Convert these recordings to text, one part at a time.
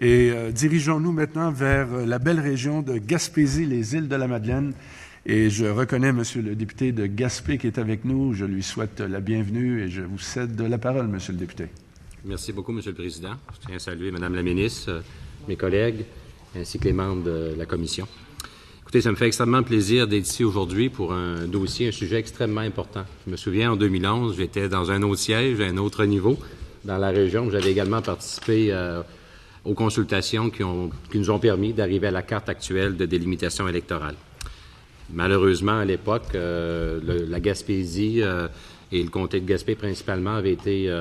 Et dirigeons-nous maintenant vers la belle région de Gaspésie, les îles de la Madeleine. Et je reconnais Monsieur le député de Gaspé qui est avec nous. Je lui souhaite la bienvenue et je vous cède la parole, Monsieur le député. Merci beaucoup, Monsieur le Président. Je tiens à saluer Madame la ministre, mes collègues, ainsi que les membres de la Commission. Écoutez, ça me fait extrêmement plaisir d'être ici aujourd'hui pour un dossier, un sujet extrêmement important. Je me souviens, en 2011, j'étais dans un autre siège, à un autre niveau, dans la région. J'avais également participé aux consultations qui nous ont permis d'arriver à la carte actuelle de délimitation électorale. Malheureusement, à l'époque, la Gaspésie et le comté de Gaspé principalement avaient été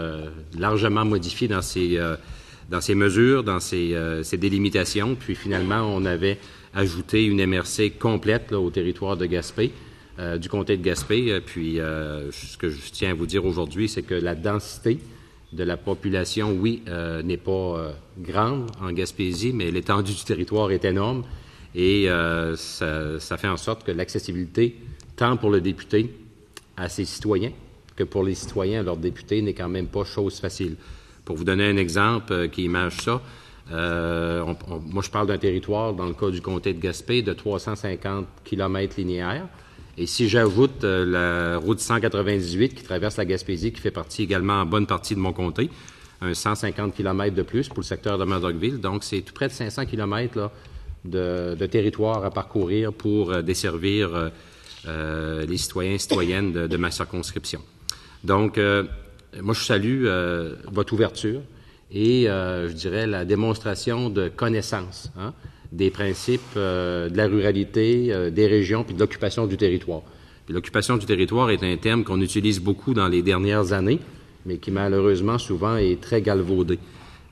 largement modifiés dans ces mesures, dans ces délimitations. Puis finalement, on avait ajouté une MRC complète là, au territoire de Gaspé, du comté de Gaspé. Puis ce que je tiens à vous dire aujourd'hui, c'est que la densité de la population, oui, n'est pas grande en Gaspésie, mais l'étendue du territoire est énorme et ça fait en sorte que l'accessibilité, tant pour le député à ses citoyens que pour les citoyens à leurs députés, n'est quand même pas chose facile. Pour vous donner un exemple qui image ça, moi je parle d'un territoire, dans le cas du comté de Gaspé, de 350 km linéaires. Et si j'ajoute la route 198 qui traverse la Gaspésie, qui fait partie également en bonne partie de mon comté, un 150 km de plus pour le secteur de Murdochville. Donc, c'est tout près de 500 km là, de territoire à parcourir pour desservir les citoyens et citoyennes de ma circonscription. Donc, moi, je salue votre ouverture et, je dirais, la démonstration de connaissance, des principes de la ruralité, des régions, puis de l'occupation du territoire. L'occupation du territoire est un terme qu'on utilise beaucoup dans les dernières années, mais qui malheureusement souvent est très galvaudé.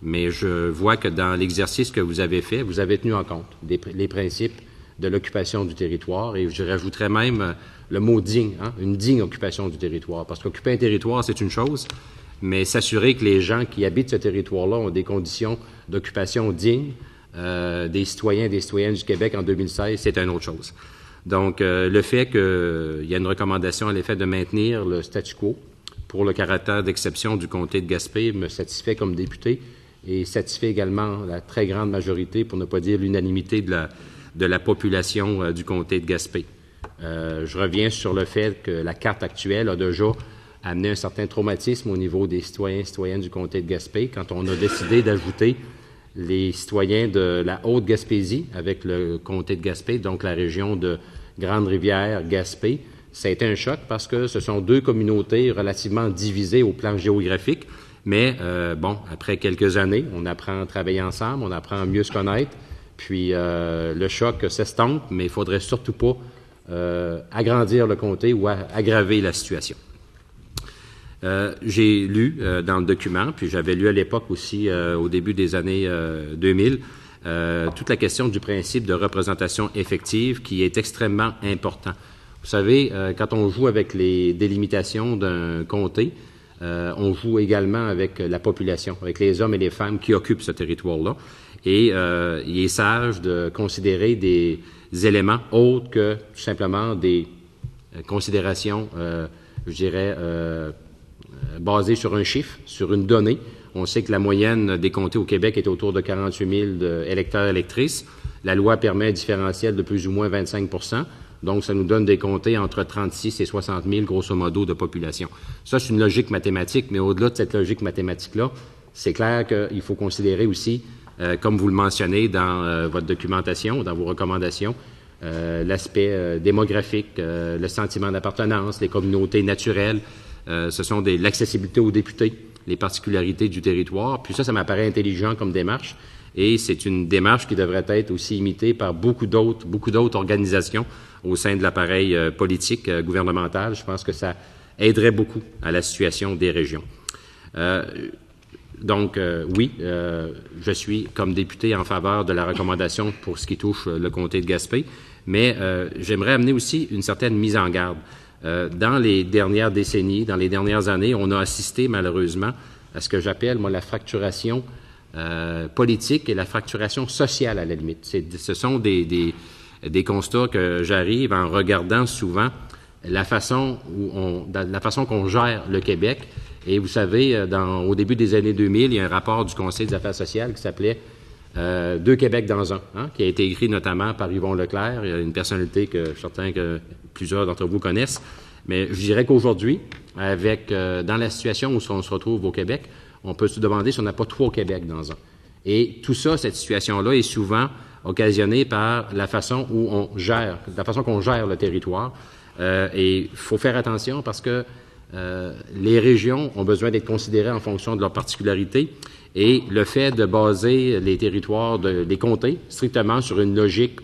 Mais je vois que dans l'exercice que vous avez fait, vous avez tenu en compte les principes de l'occupation du territoire, et je rajouterais même le mot digne, une digne occupation du territoire. Parce qu'occuper un territoire, c'est une chose, mais s'assurer que les gens qui habitent ce territoire-là ont des conditions d'occupation dignes, des citoyens et des citoyennes du Québec en 2016, c'est une autre chose. Donc, le fait qu'il y a une recommandation à l'effet de maintenir le statu quo pour le caractère d'exception du comté de Gaspé me satisfait comme député et satisfait également la très grande majorité, pour ne pas dire l'unanimité de la population du comté de Gaspé. Je reviens sur le fait que la carte actuelle a déjà amené un certain traumatisme au niveau des citoyens et citoyennes du comté de Gaspé quand on a décidé d'ajouter les citoyens de la Haute-Gaspésie avec le comté de Gaspé, donc la région de Grande-Rivière, Gaspé. Ça a été un choc parce que ce sont deux communautés relativement divisées au plan géographique, mais après quelques années, on apprend à travailler ensemble, on apprend à mieux se connaître, puis le choc s'estompe, mais il ne faudrait surtout pas agrandir le comté ou aggraver la situation. J'ai lu dans le document, puis j'avais lu à l'époque aussi au début des années 2000, toute la question du principe de représentation effective qui est extrêmement important. Vous savez, quand on joue avec les délimitations d'un comté, on joue également avec la population, avec les hommes et les femmes qui occupent ce territoire-là. Et il est sage de considérer des éléments autres que tout simplement des considérations, je dirais, basé sur un chiffre, sur une donnée. On sait que la moyenne des comtés au Québec est autour de 48 000 électeurs et électrices. La loi permet un différentiel de plus ou moins 25 %. Donc, ça nous donne des comtés entre 36 et 60 000, grosso modo, de population. Ça, c'est une logique mathématique, mais au-delà de cette logique mathématique-là, c'est clair qu'il faut considérer aussi, comme vous le mentionnez dans votre documentation, dans vos recommandations, l'aspect démographique, le sentiment d'appartenance, les communautés naturelles. Ce sont l'accessibilité aux députés, les particularités du territoire. Puis ça m'apparaît intelligent comme démarche. Et c'est une démarche qui devrait être aussi imitée par beaucoup d'autres organisations au sein de l'appareil politique gouvernemental. Je pense que ça aiderait beaucoup à la situation des régions. Donc, oui, je suis comme député en faveur de la recommandation pour ce qui touche le comté de Gaspé, mais j'aimerais amener aussi une certaine mise en garde. Dans les dernières décennies, dans les dernières années, on a assisté malheureusement à ce que j'appelle, moi, la fracturation politique et la fracturation sociale à la limite. Ce sont des constats que j'arrive en regardant souvent la façon qu'on gère le Québec. Et vous savez, au début des années 2000, il y a un rapport du Conseil des affaires sociales qui s'appelait Deux Québec dans un, qui a été écrit notamment par Yvon Leclerc, une personnalité que je suis certain que plusieurs d'entre vous connaissent. Mais je dirais qu'aujourd'hui, dans la situation où on se retrouve au Québec, on peut se demander si on n'a pas trois Québec dans un. Et tout ça, cette situation-là est souvent occasionnée par la façon qu'on gère le territoire. Et il faut faire attention parce que les régions ont besoin d'être considérées en fonction de leurs particularités. Et le fait de baser les territoires, les comtés, strictement sur une logique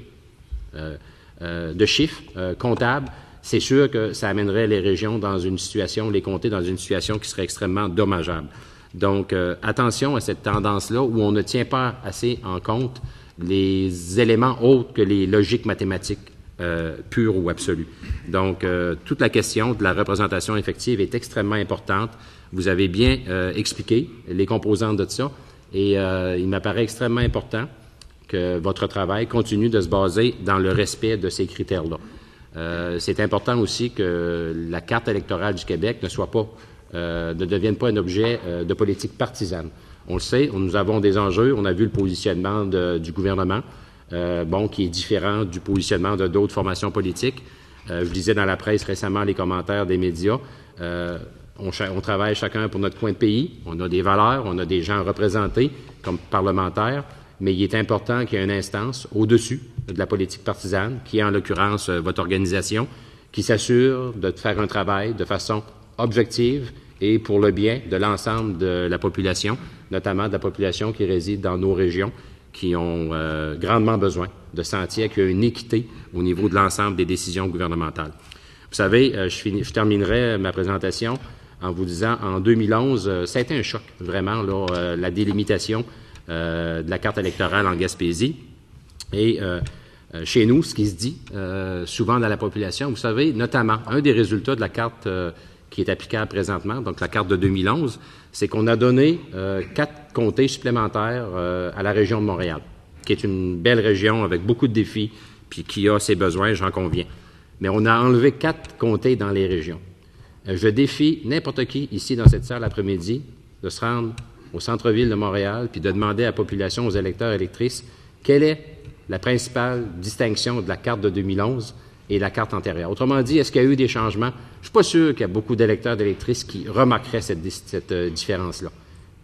de chiffres comptables, c'est sûr que ça amènerait les régions dans une situation, les comtés dans une situation qui serait extrêmement dommageable. Donc, attention à cette tendance-là où on ne tient pas assez en compte les éléments autres que les logiques mathématiques pures ou absolues. Donc, toute la question de la représentation effective est extrêmement importante. Vous avez bien expliqué les composantes de ça et il m'apparaît extrêmement important que votre travail continue de se baser dans le respect de ces critères-là. C'est important aussi que la carte électorale du Québec ne devienne pas un objet de politique partisane. On le sait, nous avons des enjeux. On a vu le positionnement du gouvernement, qui est différent du positionnement de d'autres formations politiques. Je lisais dans la presse récemment les commentaires des médias. On travaille chacun pour notre coin de pays. On a des valeurs, on a des gens représentés comme parlementaires, mais il est important qu'il y ait une instance au-dessus de la politique partisane, qui est en l'occurrence votre organisation, qui s'assure de faire un travail de façon objective et pour le bien de l'ensemble de la population, notamment de la population qui réside dans nos régions, qui ont grandement besoin de sentir qu'il y a une équité au niveau de l'ensemble des décisions gouvernementales. Vous savez, je terminerai ma présentation en vous disant, en 2011, ça a été un choc, vraiment, la délimitation de la carte électorale en Gaspésie. Et chez nous, ce qui se dit souvent dans la population, vous savez, notamment, un des résultats de la carte qui est applicable présentement, donc la carte de 2011, c'est qu'on a donné 4 comtés supplémentaires à la région de Montréal, qui est une belle région avec beaucoup de défis, puis qui a ses besoins, j'en conviens. Mais on a enlevé 4 comtés dans les régions. Je défie n'importe qui ici dans cette salle l'après-midi de se rendre au centre-ville de Montréal puis de demander à la population, aux électeurs et électrices, quelle est la principale distinction de la carte de 2011 et la carte antérieure. Autrement dit, est-ce qu'il y a eu des changements? Je ne suis pas sûr qu'il y a beaucoup d'électeurs et d'électrices qui remarqueraient cette différence-là,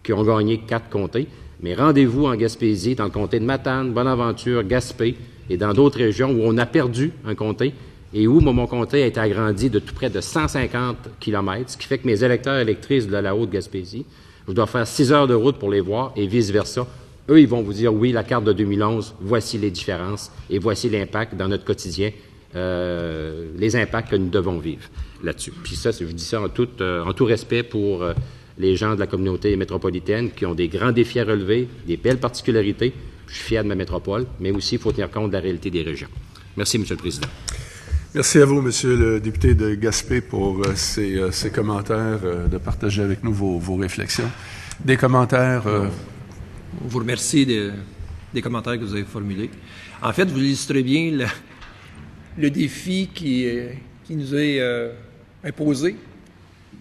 qui ont gagné 4 comtés. Mais rendez-vous en Gaspésie, dans le comté de Matane, Bonaventure, Gaspé et dans d'autres régions où on a perdu un comté et où mon comté a été agrandi de tout près de 150 km, ce qui fait que mes électeurs et électrices de la Haute-Gaspésie, je dois faire 6 heures de route pour les voir et vice-versa. Eux, ils vont vous dire, oui, la carte de 2011, voici les différences et voici l'impact dans notre quotidien, les impacts que nous devons vivre là-dessus. Puis ça, je dis ça en tout respect pour les gens de la communauté métropolitaine qui ont des grands défis à relever, des belles particularités. Je suis fier de ma métropole, mais aussi il faut tenir compte de la réalité des régions. Merci, M. le Président. Merci à vous, Monsieur le député de Gaspé, pour ces commentaires, de partager avec nous vos réflexions. Des commentaires... On vous remercie des commentaires que vous avez formulés. En fait, vous illustrez bien le défi qui nous est imposé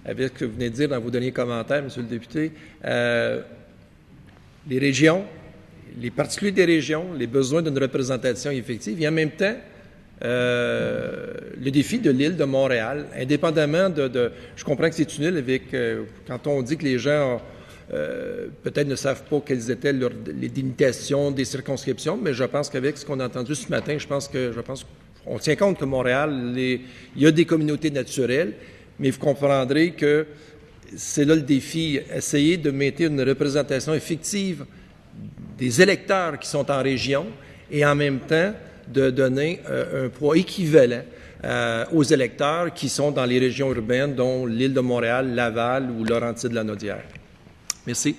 avec ce que vous venez de dire dans vos derniers commentaires, Monsieur le député. Les régions, les particuliers des régions, les besoins d'une représentation effective et en même temps, le défi de l'île de Montréal, indépendamment je comprends que c'est une île avec, quand on dit que les gens peut-être ne savent pas quelles étaient les limitations des circonscriptions, mais je pense qu'avec ce qu'on a entendu ce matin, je pense qu'on tient compte que Montréal, il y a des communautés naturelles, mais vous comprendrez que c'est là le défi, essayer de maintenir une représentation effective des électeurs qui sont en région et en même temps de donner un poids équivalent aux électeurs qui sont dans les régions urbaines, dont l'île de Montréal, Laval ou Laurentides-la-Naudière. Merci.